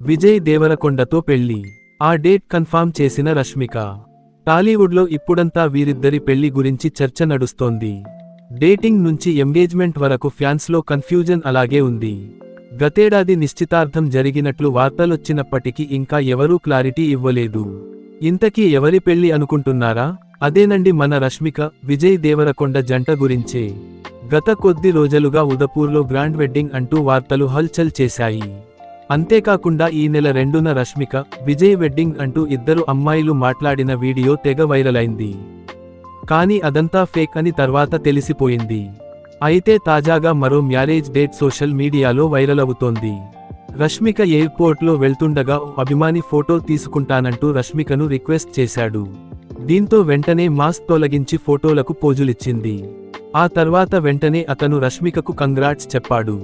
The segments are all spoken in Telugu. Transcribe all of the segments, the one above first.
విజయ్ దేవరకొండతో పెళ్లి. ఆ డేట్ కన్ఫర్మ్ చేసిన రష్మిక. టాలీవుడ్లో ఇప్పుడంతా వీరిద్దరి పెళ్లి గురించి చర్చ నడుస్తోంది. డేటింగ్ నుంచి ఎంగేజ్మెంట్ వరకు ఫ్యాన్స్లో కన్ఫ్యూజన్ అలాగే ఉంది. గతేడాది నిశ్చితార్థం జరిగినట్లు వార్తలొచ్చినప్పటికీ ఇంకా ఎవరూ క్లారిటీ ఇవ్వలేదు. ఇంతకీ ఎవరి పెళ్లి అనుకుంటున్నారా? అదేనండి మన రష్మిక, విజయ్ దేవరకొండ జంట గురించే. గత కొద్ది రోజులుగా ఉదపూర్లో గ్రాండ్ వెడ్డింగ్ అంటూ వార్తలు హల్చల్ చేశాయి. అంతేకాకుండా ఈ నెల 2న రష్మిక, విజయ్ వెడ్డింగ్ అంటూ ఇద్దరు అమ్మాయిలు మాట్లాడిన వీడియో తెగ వైరల్ అయింది. కానీ అదంతా ఫేక్ అని తర్వాత తెలిసిపోయింది. అయితే తాజాగా మరో మ్యారేజ్ డేట్ సోషల్ మీడియాలో వైరల్ అవుతోంది. రష్మిక ఎయిర్పోర్ట్లో వెళ్తుండగా ఓ అభిమాని ఫోటో తీసుకుంటానంటూ రష్మికను రిక్వెస్ట్ చేశాడు. దీంతో వెంటనే మాస్క్ తొలగించి ఫోటోలకు పోజులిచ్చింది. ఆ తర్వాత వెంటనే అతను రష్మికకు కంగ్రాట్స్ చెప్పాడు.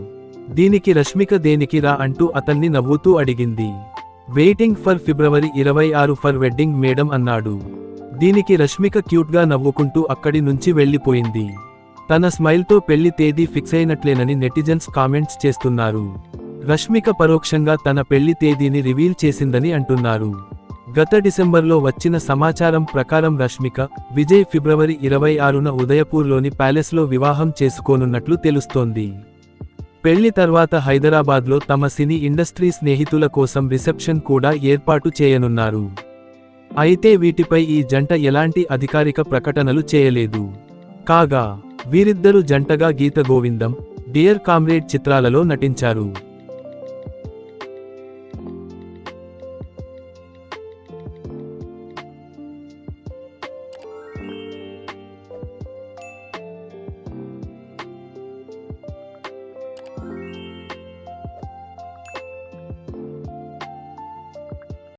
దీనికి రష్మిక దేనికి రా అంటూ అతన్ని నవ్వుతూ అడిగింది. Waiting for February 26 for wedding madam అన్నాడు. దీనికి రష్మిక క్యూట్గా నవ్వుకుంటూ అక్కడి నుంచి వెళ్లిపోయింది. తన స్మైల్తో పెళ్లి తేదీ ఫిక్స్ అయినట్లేనని నెటిజన్స్ కామెంట్స్ చేస్తున్నారు. రష్మిక పరోక్షంగా తన పెళ్లి తేదీని రివీల్ చేసిందని అంటున్నారు. గత డిసెంబర్లో వచ్చిన సమాచారం ప్రకారం రష్మిక, విజయ్ ఫిబ్రవరి 26న ఉదయపూర్లోని ప్యాలెస్లో వివాహం చేసుకోనున్నట్లు తెలుస్తోంది. పెళ్లి తర్వాత హైదరాబాద్లో తమ సినీ ఇండస్ట్రీ స్నేహితుల కోసం రిసెప్షన్ కూడా ఏర్పాటు చేయనున్నారు. అయితే వీటిపై ఈ జంట ఎలాంటి అధికారిక ప్రకటనలు చేయలేదు. కాగా వీరిద్దరూ జంటగా గీత గోవిందం, డియర్ కామ్రేడ్ చిత్రాలలో నటించారు.